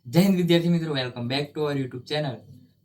જય હિન્દ વિદ્યાર્થી મિત્રો, welcome back to our YouTube channel.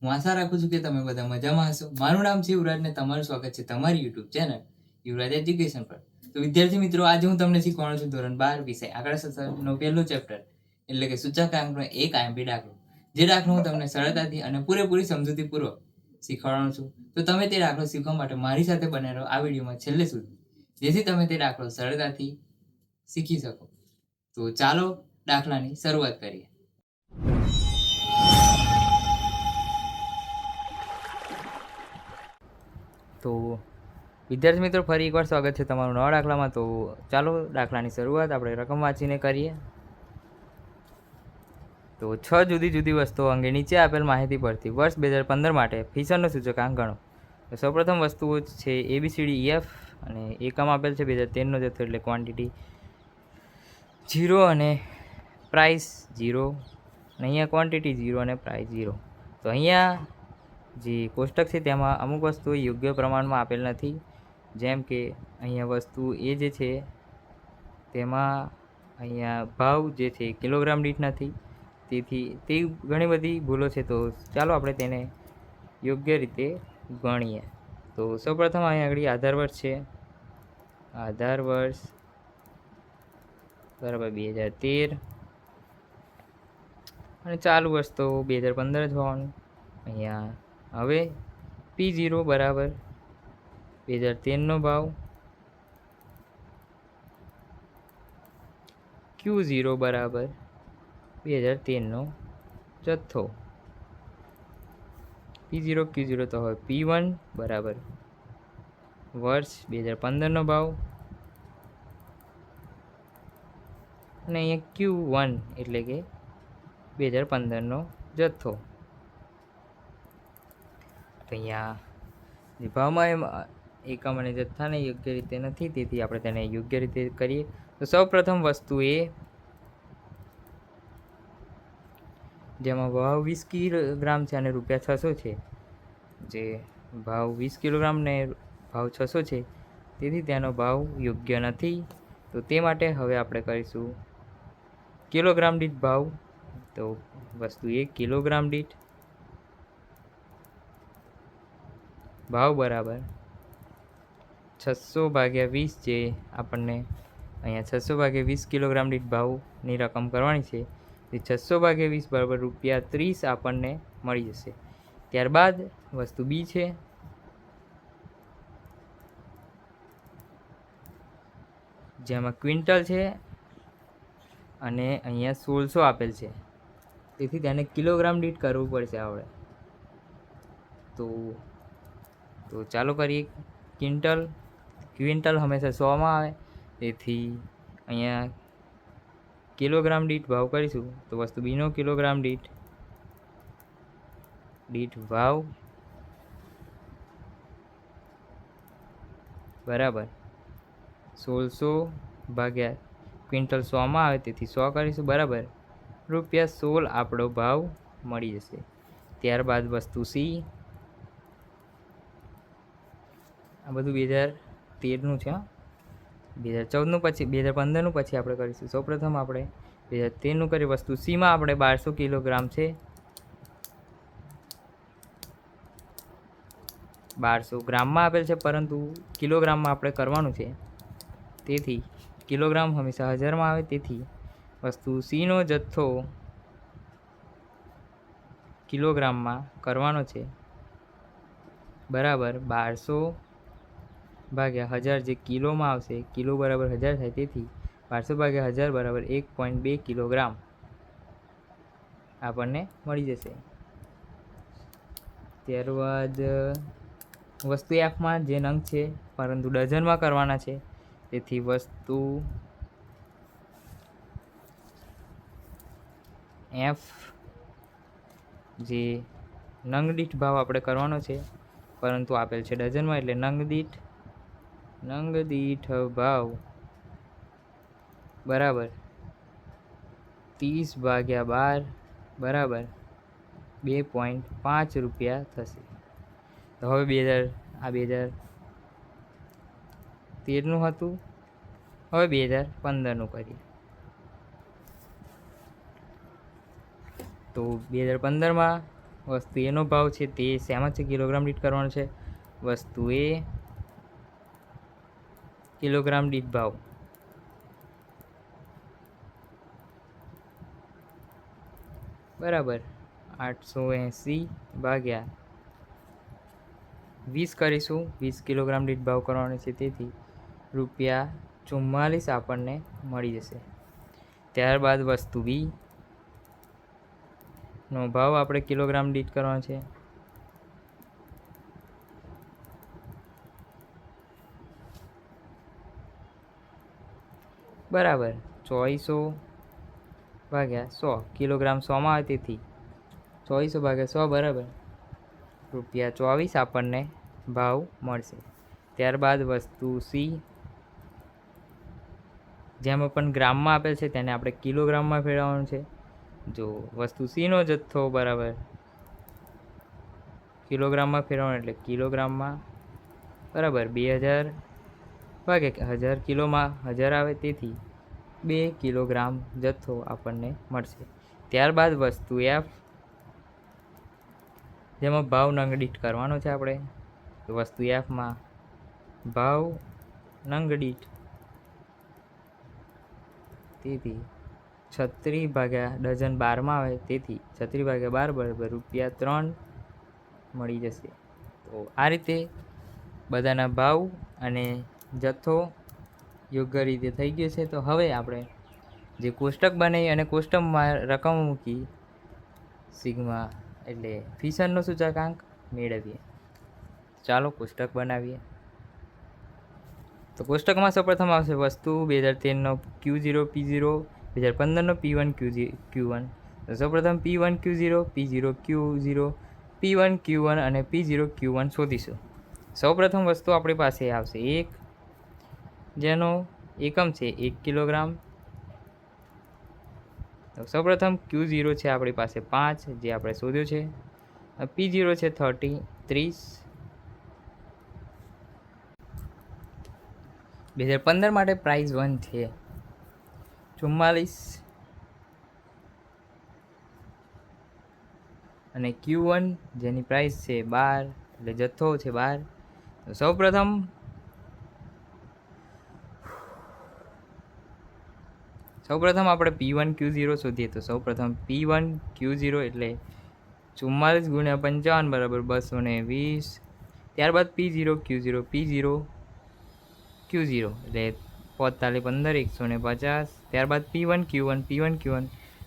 હું આશા રાખું છું કે તમે બધા મજામાં હશો. મારું નામ છે યુવરાજ ને તમારું સ્વાગત છે તમારી યુટ્યુબ ચેનલ યુવરાજ એજ્યુકેશન પર. તો વિદ્યાર્થી મિત્રો, આજે હું તમને શીખવાનો છું ધોરણ 12 વિષય આંકડાશાસ્ત્રનો પહેલું ચેપ્ટર એટલે કે સૂચકાંકનો એક આઈએમપી દાખલો. જે દાખલો હું તમને સરળતાથી અને પૂરેપૂરી સમજૂતીપૂર્વક શીખવાડવાનો છું. તો તમે તે દાખલો શીખવા માટે મારી સાથે બને રહો આ વિડીયોમાં છેલ્લે સુધી, જેથી તમે તે દાખલો સરળતાથી શીખી શકો. તો ચાલો દાખલાની શરૂઆત કરીએ. તો વિદ્યાર્થી મિત્રો, ફરી એકવાર સ્વાગત છે તમારું નવા દાખલામાં. તો ચાલો દાખલાની શરૂઆત આપણે રકમ વાંચીને કરીએ. તો 6 જુદી જુદી વસ્તુઓ અંગે નીચે આપેલ માહિતી પરથી વર્ષ 2015 માટે ફીસરનો સૂચકાંક ગણો. તો સૌપ્રથમ વસ્તુઓ છે ABCDEF અને એકમ આપેલ છે 2013નો જથ્થો એટલે ક્વોન્ટિટી 0 અને પ્રાઇસ 0, અને અહીંયા ક્વોન્ટિટી 0 અને પ્રાઇસ 0. તો અહીંયા જે કોષ્ટક છે તેમાં અમુક વસ્તુઓ યોગ્ય પ્રમાણમાં આપેલ નથી. જેમ કે અહીંયા વસ્તુ એ જે છે તેમાં અહીંયા ભાવ જે છે કિલોગ્રામ દીઠ નથી, તેથી તે ઘણી બધી ભૂલો છે. તો ચાલો આપણે તેને યોગ્ય રીતે ગણીએ. તો સૌપ્રથમ અહીંયા આગળ આધાર વર્ષ છે. આધાર વર્ષ બરાબર 2013 અને ચાલુ વર્ષ તો 2015 જ હોવાનું. અહીંયા હવે P0 બરાબર 2013નો ભાવ, Q0 બરાબર 2013નો જથ્થો. P0 Q0 તો હવે P1 બરાબર વર્ષ 2015નો ભાવ, અને અહીંયા Q1 એટલે કે 2015નો જથ્થો. તો અહીંયા જે ભાવમાં એકમ અને જથ્થાને યોગ્ય રીતે નથી, તેથી આપણે તેને યોગ્ય રીતે કરીએ. તો સૌ પ્રથમ વસ્તુ એ જેમાં ભાવ 20 કિલોગ્રામ છે અને રૂપિયા 600 છે. જે ભાવ 20 કિલોગ્રામ ને ભાવ 600 છે, તેથી તેનો ભાવ યોગ્ય નથી. તો તે માટે હવે આપણે કરીશું કિલોગ્રામ દીઠ ભાવ. તો વસ્તુ એ કિલોગ્રામ દીઠ ભાવ બરાબર 600 ભાગ્યા 20, જે આપણને અહીંયા 600 ભાગ્યા 20 કિલોગ્રામ દીઠ ભાવની રકમ કરવાની છે. તે 600 ભાગ્યા 20 બરાબર રૂપિયા 30 આપણને મળી જશે. ત્યારબાદ વસ્તુ બી છે, જેમાં ક્વિન્ટલ છે અને અહીંયા 1600 આપેલ છે, તેથી તેને કિલોગ્રામ દીઠ કરવું પડશે આપણે. તો ચાલો કરીએ. ક્વિન્ટલ હંમેશા 100માં આવે, તેથી અહીંયા કિલોગ્રામ દીઠ ભાવ કરીશું. તો વસ્તુ બીનો કિલોગ્રામ દીઠ ભાવ બરાબર 1600 ભાગ્યા ક્વિન્ટલ 100માં આવે, તેથી 100 કરીશું બરાબર રૂપિયા 16 આપણો ભાવ મળી જશે. ત્યારબાદ વસ્તુ સી, આ બધું 2013નું છે. 2014નું પછી 2015નું પછી આપણે કરીશું. સૌપ્રથમ આપણે 2013નું કરીએ. વસ્તુ સીમાં આપણે 1200 કિલોગ્રામ છે. 1200 ગ્રામમાં આપેલ છે, પરંતુ કિલોગ્રામમાં આપણે કરવાનું છે, તેથી કિલોગ્રામ હંમેશા હજારમાં આવે. તેથી વસ્તુ સીનો જથ્થો કિલોગ્રામમાં કરવાનો છે બરાબર 1200 ભાગ્યા 1000, જે કિલોમાં આવશે. કિલો બરાબર 1000 થાય, તેથી 1200 ભાગ્યા 1000 બરાબર 1.2 કિલોગ્રામ આપણને મળી જશે. ત્યારબાદ વસ્તુ એફમાં જે નંગ છે, પરંતુ ડઝનમાં કરવાના છે, તેથી વસ્તુ એફ જે નંગ દીઠ ભાવ આપણે કરવાનો છે, પરંતુ આપેલ છે ડઝનમાં, એટલે નંગ દીઠ ભાવ બરાબર 30 ભાગ્યા 12 બરાબર 2.5 રૂપિયા થશે. તો હવે 2013નું હતું, હવે 2015નું કરીએ. તો 2015માં વસ્તુ એનો ભાવ છે તે શેમાં છે, કિલોગ્રામ દીઠ કરવાનો છે. વસ્તુ એ કિલોગ્રામ દીઠ ભાવ બરાબર 880 ભાગ્યા 20 કરીશું. 20 કિલોગ્રામ દીઠ ભાવ કરવાનો છે, તેથી ₹44 આપણને મળી જશે. ત્યારબાદ વસ્તુ બી નો ભાવ આપણે કિલોગ્રામ દીઠ કરવાનો છે. બરાબર 2400 ભાગ્યા 100, કિલોગ્રામ 100માં આવે, તેથી 2400 ભાગ્યા 100 બરાબર ₹24 આપણને ભાવ મળશે. ત્યારબાદ વસ્તુ સી, જેમાં પણ ગ્રામમાં આપેલ છે તેને આપણે કિલોગ્રામમાં ફેરવવાનું છે. જો વસ્તુ સીનો જથ્થો બરાબર કિલોગ્રામમાં ફેરવવાનો એટલે કિલોગ્રામમાં બરાબર 2000 ભાગ્યા 1000, કિલોમાં 1000 આવે, તેથી 2 કિલોગ્રામ જથ્થો આપણને મળશે. ત્યારબાદ વસ્તુ એફ, જેમાં ભાવ નંગ દીઠ કરવાનો છે આપણે. વસ્તુ એફમાં ભાવ નંગ દીઠ, તેથી 36 ભાગ્યા ડઝન 12માં આવે, તેથી 36 ભાગ્યા 12 બરાબર ₹3 મળી જશે. તો આ રીતે બધાના ભાવ અને જથ્થો યોગ્ય રીતે થઈ ગયો છે. તો હવે આપણે જે કોષ્ટક બનાવી અને કોષ્ટકમાં રકમ મૂકી સિગ્મા એટલે ફિશરનો સૂચકાંક મેળવીએ. ચાલો કોષ્ટક બનાવીએ. તો કોષ્ટકમાં સૌપ્રથમ આવશે વસ્તુ 2013નો Q0 P0, 2015નો P1 Q1. તો સૌપ્રથમ P1 Q0, P0 Q0, P1 Q1 અને P0 Q1 શોધીશું. સૌપ્રથમ વસ્તુ આપણી પાસે આવશે 1, જેનો એકમ છે 1 કિલોગ્રામ. તો સૌપ્રથમ Q0 છે આપણી પાસે 5, જે આપણે શોધ્યો છે. P0 છે 30. 2015 માટે પ્રાઇસ 1 છે 44 અને Q1 જેની પ્રાઇસ છે 12, એટલે જથ્થો છે 12. તો સૌપ્રથમ આપણે P1 Q0 શોધીએ. તો સૌપ્રથમ P1 Q0 એટલે 44 ગુણ્યા 55 બરાબર 220. ત્યારબાદ P0 Q0 P0 Q0 એટલે 45 15 150. ત્યારબાદ P1 Q1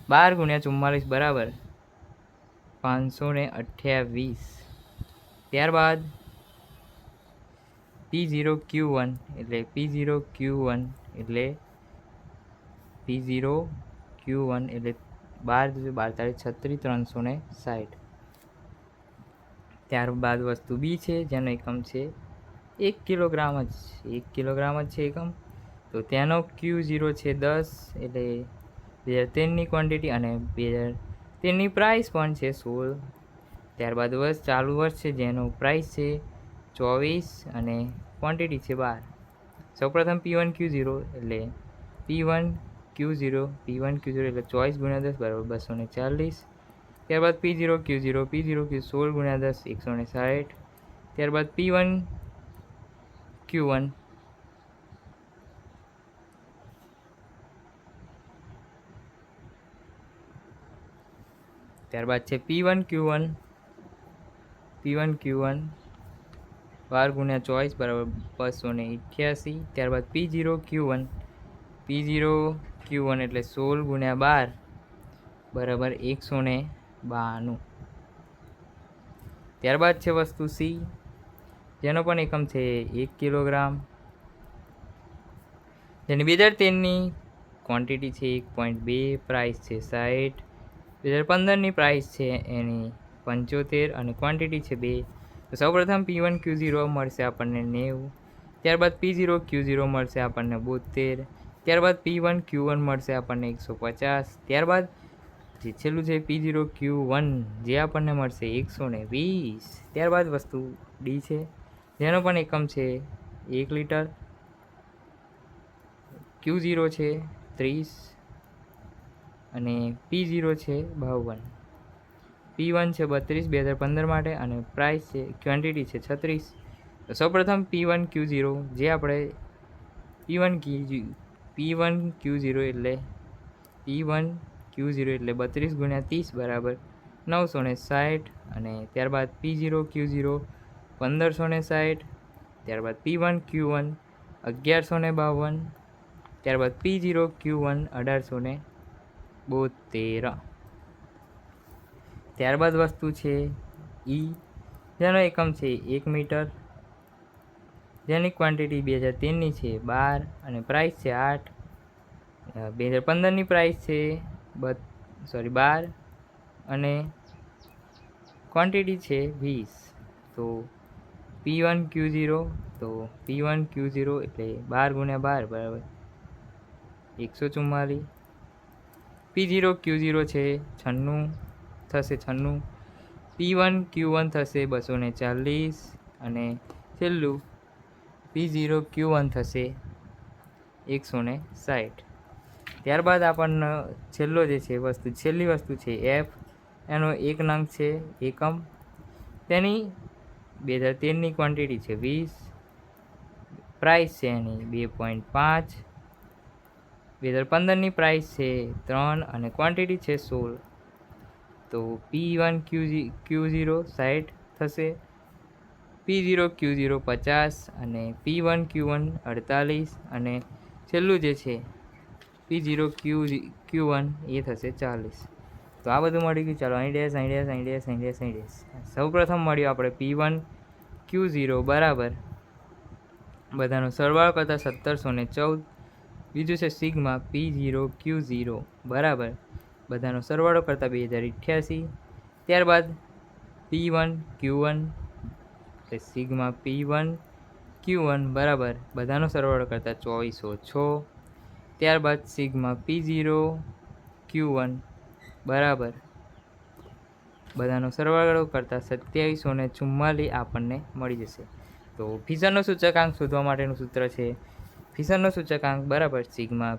12 ગુણ્યા 44 બરાબર 528. ત્યારબાદ P0 Q1 એટલે 12 36 360. ત્યારબાદ વસ્તુ બી છે, જેનો એકમ છે 1 કિલોગ્રામ જ છે એકમ. તો તેનો Q0 છે 10, એટલે 2013ની ક્વોન્ટિટી અને 2013ની પ્રાઇસ પણ છે 16. ત્યારબાદ ચાલુ વર્ષ છે, જેનો પ્રાઇસ છે 24 અને ક્વોન્ટિટી છે 12. સૌપ્રથમ P1 Q0 એટલે P1 Q0 એટલે 24 ગુણ્યા 10 બરાબર 240. ત્યારબાદ P0 Q0 16 ગુણ્યા 10 160. ત્યારબાદ P1 Q1 ત્યારબાદ છે P1 Q1 12 ગુણ્યા 24 બરાબર 288. ત્યારબાદ P0 Q1 એટલે 16 ગુણ્યા 12 બરાબર 192. ત્યારબાદ છે વસ્તુ સી, જેનો પણ એકમ છે 1 કિલોગ્રામ, જેની 2013ની ક્વોન્ટિટી છે 1.2, પ્રાઇસ છે 60. 2015ની પ્રાઇસ છે એની 75 અને ક્વોન્ટિટી છે 2. તો સૌપ્રથમ P1 Q0 મળશે આપણને 90. ત્યારબાદ P0 Q0 મળશે આપણને 72. ત્યારબાદ P1 Q1 મળશે આપણને 150. ત્યારબાદ જે છેલ્લું છે P0 Q1, જે આપણને મળશે 120. ત્યારબાદ વસ્તુ ડી છે, જેનો પણ એકમ છે 1 લિટર. Q0 છે 30 અને P0 છે 52. P1 છે 32 2015 માટે અને પ્રાઇસ છે ક્વોન્ટિટી છે 36. તો સૌપ્રથમ P1Q0 જે આપણે P1Q0 એટલે P1Q0 એટલે 32 × 30 બરાબર 960 અને ત્યારબાદ P0Q0 1560, ત્યારબાદ P1Q1 1152, ત્યારબાદ P0Q1 1872. ત્યારબાદ વસ્તુ છે જેનો એકમ છે 1 મીટર, જેની ક્વોન્ટિટી 2013ની છે 12 અને પ્રાઇસ છે 8. 2015ની પ્રાઇસ છે 12 અને ક્વોન્ટિટી છે 20. તો P1Q0 એટલે 12 × 12 બરાબર 144. P0Q0 છે 96 થશે 96. P1Q1 થશે 240 અને છેલ્લું P0Q1 થશે 160. ત્યારબાદ આપણને છેલ્લી વસ્તુ છે F. એનો એક નંગ છે એકમ, તેની 2013ની ક્વોન્ટિટી છે 20, પ્રાઇસ છે એની 2.5, 2015ની પ્રાઇસ છે 3 અને ક્વોન્ટિટી છે 16. તો P1Q0 60 થશે, P0Q0 50 અને P1Q1 48 અને છેલ્લું જે છે P0Q1 એ થશે 40. તો આ બધું મળી ગયું. ચાલો અહીં સૌ પ્રથમ મળ્યું આપણે P1Q0 બરાબર બધાનો સરવાળો કરતાં 1714. બીજું છે સિગ્મા P0Q0 બરાબર બધાનો સરવાળો કરતાં 2088. ત્યારબાદ P1Q1 એટલે સિગ્મા P1Q1 બરાબર બધાનો સરવાળો કરતાં 2406. ત્યારબાદ સિગ્મા P0Q1 બરાબર બધાનો સરવાળો કરતાં 2744 આપણને મળી જશે. તો ફિશરનો સૂચકાંક શોધવા માટેનું સૂત્ર છે ફિશરનો સૂચકાંક બરાબર સિગ્મા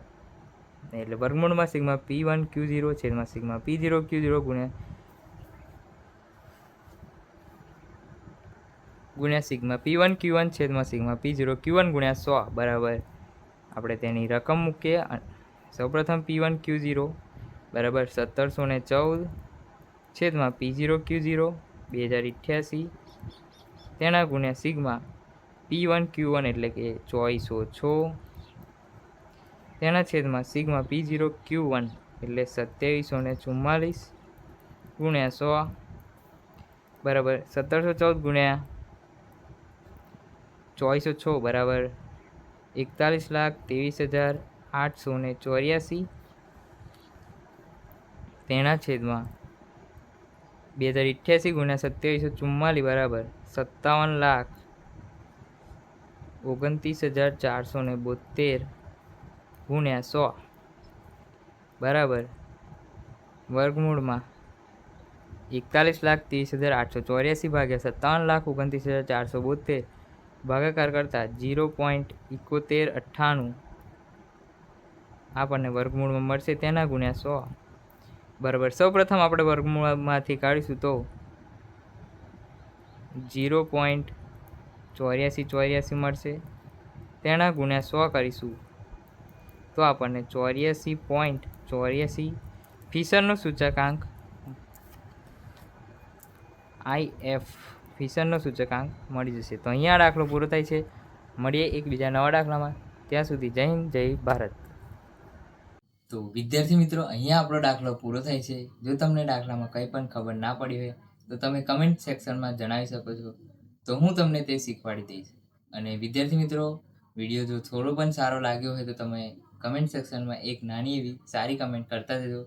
એટલે વર્ગમૂળમાં સિગ્મા P1Q0 છેદમાં સિગ્મા P0Q0 ગુણ્યા સિગ્મા P1Q1 છેદમાં સિગ્મા P0Q1 × 100 બરાબર આપણે તેની રકમ મૂકીએ. સૌપ્રથમ P1Q0 બરાબર 1714 છેદમાં P0Q0 2088 તેના ગુણ્યા સિગ્મા P1Q1 એટલે કે 2406 તેના છેદમાં સિગ્મા P0Q1 એટલે 2744 ગુણ્યા 100 બરાબર 1714 ગુણ્યા 2406 બરાબર 41,23,884 તેના છેદમાં 2088 ગુણ્યા 2744 બરાબર 57,29,472 ગુણ્યા 100 બરાબર વર્ગમૂળમાં 41,30,884 ભાગ્યા 57,29,472 ભાગાકાર કરતાં 0.7198 આપણને વર્ગમૂળમાં મળશે તેના ગુણ્યા 100 બરાબર. સૌપ્રથમ આપણે વર્ગમૂળમાંથી કાઢીશું તો 0.8484 મળશે, તેના ગુણ્યા 100 કરીશું તો આપણને 84.84 ફિશરનો સૂચકાંક IF ફિશરનો સૂચકાંક મળી જશે. તો અહીંયા દાખલો પૂરો થાય છે. મળીએ એકબીજા નવા દાખલામાં. ત્યાં સુધી જય હિન્દ, જય ભારત. તો વિદ્યાર્થી મિત્રો, અહીંયા આપણો દાખલો પૂરો થાય છે. જો તમને દાખલામાં કંઈ પણ ખબર ના પડી હોય તો તમે કમેન્ટ સેક્શનમાં જણાવી શકો છો, તો હું તમને તે શીખવાડી દઈશ. અને વિદ્યાર્થી મિત્રો, વિડીયો જો થોડો પણ સારો લાગ્યો હોય તો તમે કમેન્ટ સેક્શનમાં એક નાની એવી સારી કમેન્ટ કરતા જજો.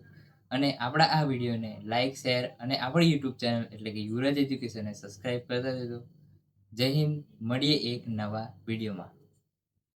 અને આપણા આ વિડીયોને લાઇક, શેર અને આપણી યુટ્યુબ ચેનલ એટલે કે યુવરાજ એજ્યુકેશનને સબસ્ક્રાઈબ કરતા જજો. જય હિન્દ. મળીએ એક નવા વિડીયોમાં.